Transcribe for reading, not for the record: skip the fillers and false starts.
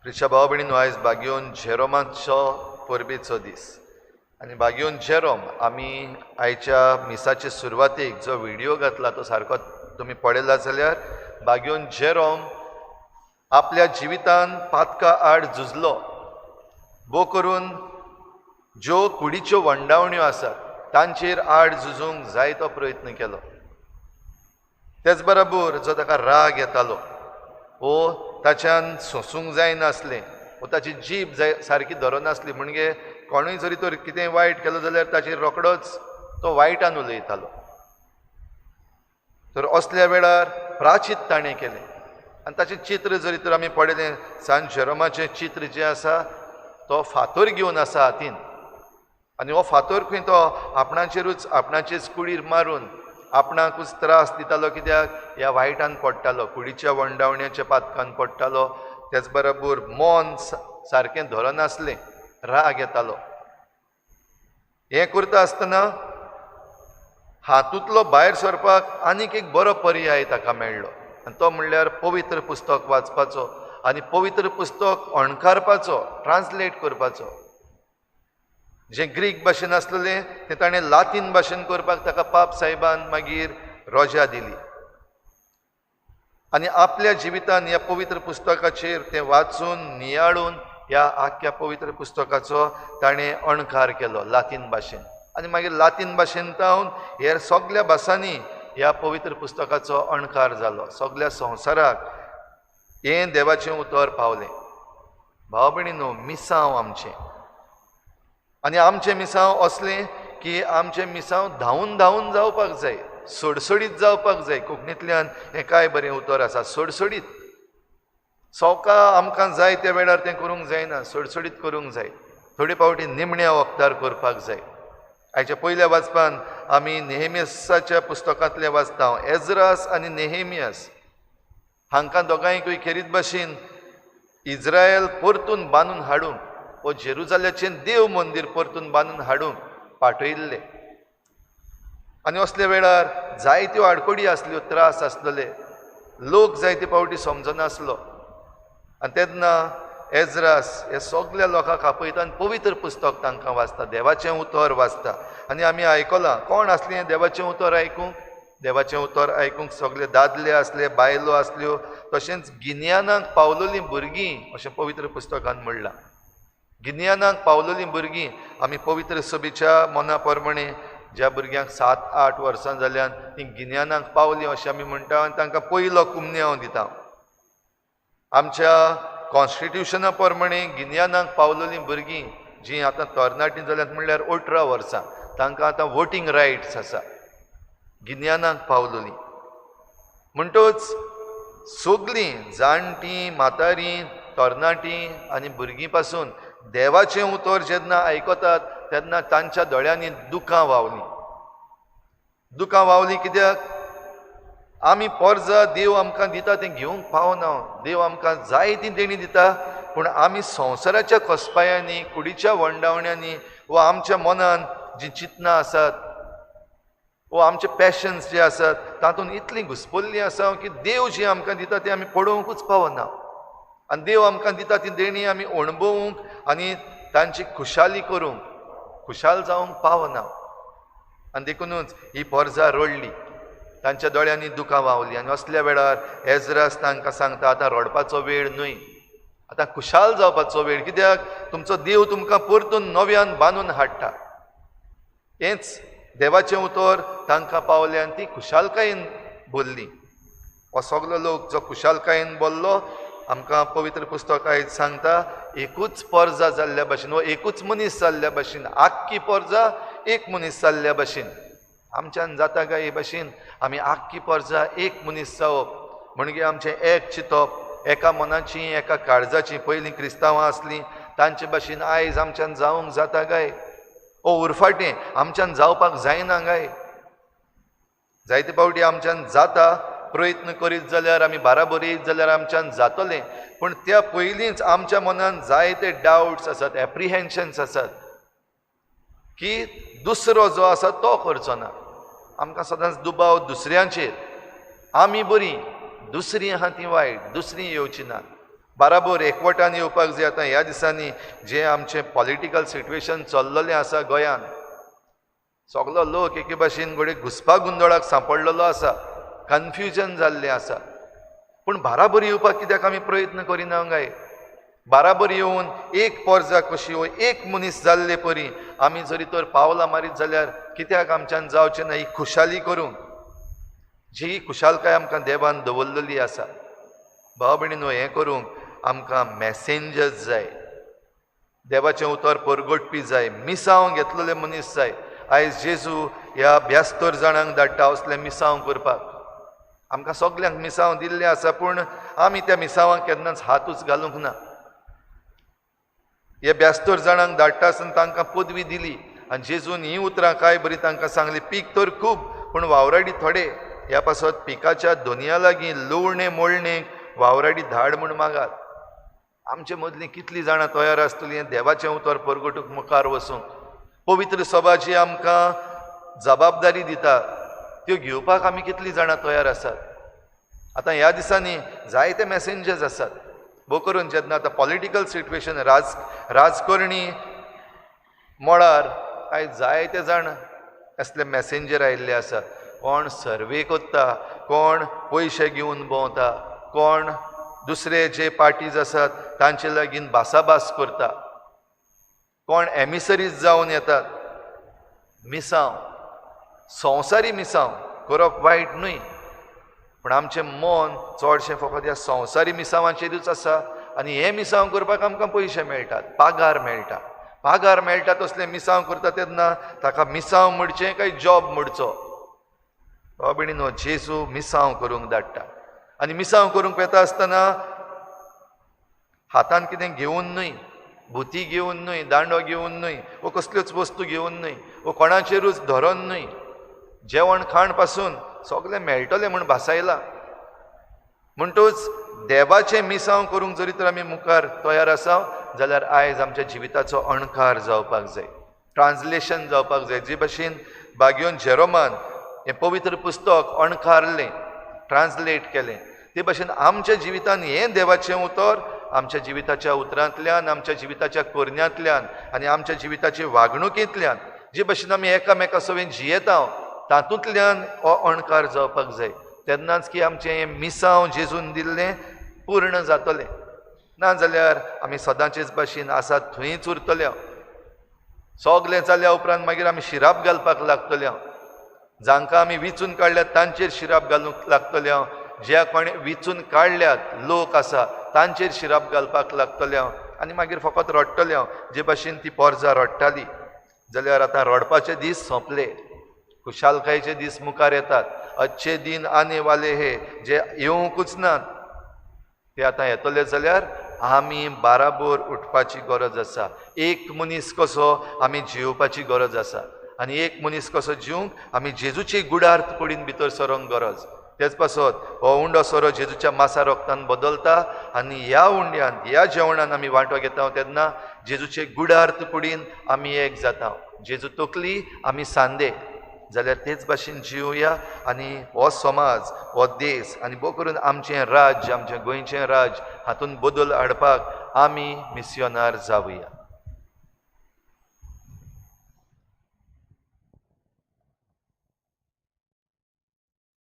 प्रिशा भाव भयणीनो, आयज बागयोन झेरोमाचो परबेचो दीस आनी बागयोन झेरोम आमी आयच्या मिसाचे सुरवातेक जो व्हिडिओ घातला तो सारको तुमी पळयला जाल्यार बागयोन झेरोम आपल्या जिवितान पातका आड झुजलो. भोव करून ज्यो कुडीच्यो वंडावण्यो आसात तांचेर आड झुजूंक जाय तो प्रयत्न केलो. तेच बरोबर जो ताका राग येतालो वो ताच्यान सोंसूंक जायनासलें वो ताची जीब सारकी धरनासली म्हणजे कोणूय जरी तर कितें वायट केलो जाल्यार ताचेर रोखडोच तो वायटान उलयतालो. तर असल्या वेळार प्राचित ताणें केलें आनी ताचें चित्र जरी तर आमी पळयलें, सान झेरोमाचें चित्र जें आसा तो फातर घेवन आसा हातीन आनी हो फातर खंय तो आपणाचेच कुडीर मारून आपणाकूच त्रास दितालो, कित्याक ह्या वायटान पडटालो, कुडीच्या वंडावण्याच्या पातकान पडटालो. तेच बरोबर मन सारकें धरनासलें, राग येतालो. हें करता आसतना हातूंतलो भायर सरपाक आनीक एक बरो पर्याय ताका मेळ्ळो आनी तो म्हणल्यार पवित्र पुस्तक वाचपाचो आनी पवित्र पुस्तक अणकारपाचो, ट्रान्सलेट करपाचो. जें ग्रीक भाशेन आसलेलें तें ताणें लातीन भाशेन करपाक ताका पाप साहेबान मागीर रोजा दिली आनी आपल्या जिवितान ह्या पवित्र पुस्तकाचेर तें वाचून नियाळून ह्या आख्या पवित्र पुस्तकाचो ताणें अणकार केलो लातीन भाशेन आनी मागीर लातीन भाशेन तावन हेर सगळ्या भासांनी ह्या पवित्र पुस्तकाचो अणकार जालो. सगळ्या संवसाराक हें देवाचें उतर पावलें. भाव भयणीनो, मिसांव आमचें आनी आमचें मिसांव असलें की आमचें मिसांव धांवून जावपाक जाय, सडसडीत जावपाक जाय. कोंकणींतल्यान हें काय बरें उतर आसा, सडसडीत. सवका आमकां जाय त्या वेळार तें करूंक जायना, सडसडीत करूंक जाय. थोडे फावटी निमण्या वखदार करपाक जाय. हाच्या पयल्या वाचपान आमी नेहेमियासाच्या पुस्तकांतलें वाचता. एज्रास आनी नेहेमियास हांकां दोगांयकूय खेरीत भाशेन इज्रायल परतून बांदून हाडूंक वो जेरुजाल्याचें देव मंदीर परतून बांदून हाडूंक पाठयल्लें. आनी असल्या वेळार जायत्यो आडकोडी आसल्यो, त्रास आसलेले, लोक जायते फावटी समजनासलो आनी तेन्ना एज्रास हे सगळ्या लोकांक आपयता आनी पवित्र पुस्तक तांकां वाचता, देवाचें उतर वाचता. आनी आमी आयकलां कोण आसलें देवाचें उतर आयकूंक? देवाचें उतर आयकूंक सगळे दादले आसले, बायलो आसल्यो, तशेंच गिन्यानाक पावलोलीं भुरगीं अशें पवित्र पुस्तकान म्हणलां. गिन्यानाक पावलोलीं भुरगीं आमी पवित्र सभेच्या मना प्रमाणे ज्या भुरग्यांक 7-8 वर्सां जाल्यान तीं गिन्यानाक पावलीं अशें आमी म्हणटा आनी तांकां पयलो कुमन्यांव दिता. आमच्या कॉन्स्टिट्युशना प्रमाणे गिन्यानाक पावलोलीं भुरगीं जीं आतां तरणाटीं जाल्यात म्हणल्यार 18 वर्सां, तांकां आतां वोटींग रायट्स आसा. गिन्यानाक पावलोलीं म्हणटच सगळीं जाणटीं, म्हातारीं, तरणाटीं आनी भुरगीं पासून देवाचें उतर जेन्ना आयकतात तेन्ना तांच्या दोळ्यांनी दुकां वावलीं. कित्याक आमी पोरजां देव आमकां दिता तें घेवंक पावना. देव आमकां जाय तीं देणी दिता, पूण आमी संवसाराच्या कसपायांनी, कुडीच्या वंडावण्यांनी वा आमच्या मनान जीं चिंतनां आसात वो आमचे पॅशन्स जे आसात तातूंत इतलीं घुस्पल्लीं आसा की देव जें आमकां दिता तें आमी पळोवंकूच पावना आनी देव आमकां दिता ती देणी आमी अणभवूंक आनी तांची खुशाली करूंक, खुशाल जावंक पावना. आनी देखूनच ही पोरजां रडलीं, तांच्या दोळ्यांनी दुकां वावलीं. आनी असल्या वेळार एज्रास तांकां सांगता आतां रडपाचो वेळ न्हय, आतां खुशाल जावपाचो वेळ, कित्याक तुमचो देव तुमकां परतून नव्यान बांदून हाडटा. हेंच देवाचें उतर तांकां पावलें आनी ती खुशालकायेन बोल्लीं. हो सगलो लोक जो खुशालकायेन बोल्लो आमकां पवित्र पुस्तक आयज सांगता एकूच पोरजा जाल्ल्या भाशेन वो एकूच मनीस जाल्ल्या भाशेन, आख्खी पोरजा एक मनीस जाल्ल्या भाशेन आमच्यान जाता काय हे भाशेन आमी आख्खी पोरजा एक मनीस जावप म्हणजे आमचें एक चिंतप, एका मनाची, एका काळजाची. पयलीं क्रिस्तांवां आसलीं तांचे भाशेन आयज आमच्यान जावंक जाता काय? ओ उरफाटें आमच्यान जावपाक जायना काय? जायते फावटी आमच्यान जाता, प्रयत्न करीत जाल्यार आमी बाराबरीत जाल्यार आमच्यान जातलें, पूण त्या पयलींच आमच्या मनान जायते डावट्स आसात, एप्रिहेन्शन्स आसात की दुसरो जो आसा तो करचो ना. आमकां सदांच दुबाव दुसऱ्यांचेर, आमी बरीं, दुसरीं आहा तीं वायट, दुसरीं येवची ना. बाराबर एकवटान येवपाक जाय. आतां ह्या दिसांनी जे आमचें पॉलिटिकल सिट्युएशन चल्लेलें आसा गोंयांत, सगळो लोक एके भाशेन घोडे घुसपा गुंदळाक सांपडलेलो आसा, कन्फ्युजन जाल्लें आसा. पूण बाराबर येवपाक कित्याक आमी प्रयत्न करिना काय? बाराबर येवन एक पोरजा कशी हो एक मनीस जाल्ले परी आमी जरी तर पावलां मारीत जाल्यार कित्याक आमच्यान जावचें ना ही खुशाली करूंक, जी खुशालकाय आमकां देवान दवरलेली आसा. भाव भयणीनो, हें करूंक आमकां मॅसेंजर्स जाय, देवाचें उतर परगटपी जाय, मिसांव घेतलेले मनीस जाय. आयज जेजू ह्या 72 जाणांक धाडटा असलें मिसांव करपाक. आमकां सगल्यांक मिसांव दिल्लें आसा, पूण आमी त्या मिसांवाक केन्नाच हातूच घालूंक ना. हे 72 जाणांक धाडटा आसतना तांकां पदवी दिली आनी जेजून हीं उतरां काय बरी तांकां सांगली, पीक तर खूब पूण वावराडी थोडे. ह्या पासत पिकाच्या दोनया लागीं लुवणे मोळणेक वावराडी धाड म्हूण मागात. आमचे मदलीं कितलीं जाणां तयार आसतलीं देवाचें उतर परगटूंक मुखार वचूंक. पवित्र सभा जी आमकां जबाबदारी दिता त्यो घेवपाक आमी कितलीं जाणां तयार आसात. आतां ह्या दिसांनी जायते मॅसेंजर्स आसात. भोव करून जेन्ना आतां पॉलिटिकल सिट्युएशन राजकारणी मळार आयज जायते जाण असले मॅसेंजर आयिल्ले आसात. कोण सर्वे करता, कोण पयशे घेवन भोंवता, कोण दुसरे जे पार्टीज आसात तांचे लागीं भासाभास करता, कोण एमिसरीज जावन येतात. मिसांव, संवसारी मिसांव करप वायट न्हय, पूण आमचें मन चडशें फकत ह्या संवसारी मिसांवाचेरूच आसा. आनी हे मिसांव करपाक आमकां पयशे मेळटात, पागार मेळटा. पागार मेळटा तसले मिसांव करता तेन्ना ताका मिसांव म्हणचें काय जॉब म्हणचो? बाब भयणीनो, जेजू मिसांव करूंक धाडटा. आनी मिसांव करूंक येता आसतना हातान कितें घेवन न्हय, भुती घेवन न्हय, दांडो घेवन न्हय, वो कसल्योच वस्तू घेवन न्हय, वो कोणाचेरूच धरून न्हय. जेवण खाण पासून सगळें मेळटलें म्हूण भासायलां. म्हणटूच देवाचें मिसांव करूंक जरी तर आमी मुखार तयार आसा जाल्यार आयज आमच्या जिविताचो अणकार जावपाक जाय, ट्रान्सलेशन जावपाक जाय. जे भाशेन बागयोन जेरोमान हें पवित्र पुस्तक अणकारलें, ट्रान्सलेट केलें, ते भाशेन आमच्या जिवितान हें देवाचें उतर आमच्या जिविताच्या उतरांतल्यान, आमच्या जिविताच्या करण्यांतल्यान आनी आमच्या जिविताचे वागणुकेंतल्यान जे भाशेन आमी एकामेका सवेन जियेता तातूंतल्यान हो अणकार जावपाक जाय. तेन्नाच की आमचें हें मिसांव जेजून दिल्लें पूर्ण जातलें. नाजाल्यार आमी सदांचेच भाशेन आसात थंयच उरतले. सगलें जाल्या उपरांत मागीर आमी शिराप घालपाक लागतले. जांकां आमी विचून काडल्यात तांचेर शिराप घालूंक लागतले. ज्या कोणे विचून काडल्यात लोक आसा तांचेर शिराप घालपाक लागतले. आनी मागीर फकत रडटले. जे भाशेन ती पोरजां रडटाली जाल्यार आतां रडपाचे दीस सोंपले, खुशालकायेचे दीस मुखार येतात. अच्छे दिन आने वाले हे जे येवंकूच नात ते आतां येतले जाल्यार आमी बाराबर उठपाची गरज आसा. एक मनीस कसो आमी जिवपाची गरज आसा आनी एक मनीस कसो जिवंक आमी जेजूची गुडार्थ कुडीन भितर सरोंक गरज. तेच पासत हो उंडो सोरो जेजूच्या मासा रोगतान बदलता आनी ह्या उंड्यान, ह्या जेवणान आमी वांटो घेता तेन्ना जेजूचे गुडार्थ कुडीन आमी एक जाता. जेजू तकली आमी सांदे जाल्यार तेच भाशेन जिवया आनी हो समाज, हो देश आनी भोव करून आमचें राज्य, आमचें गोंयचें राज्य हातूंत बदल हाडपाक आमी मिस्योनार जावया.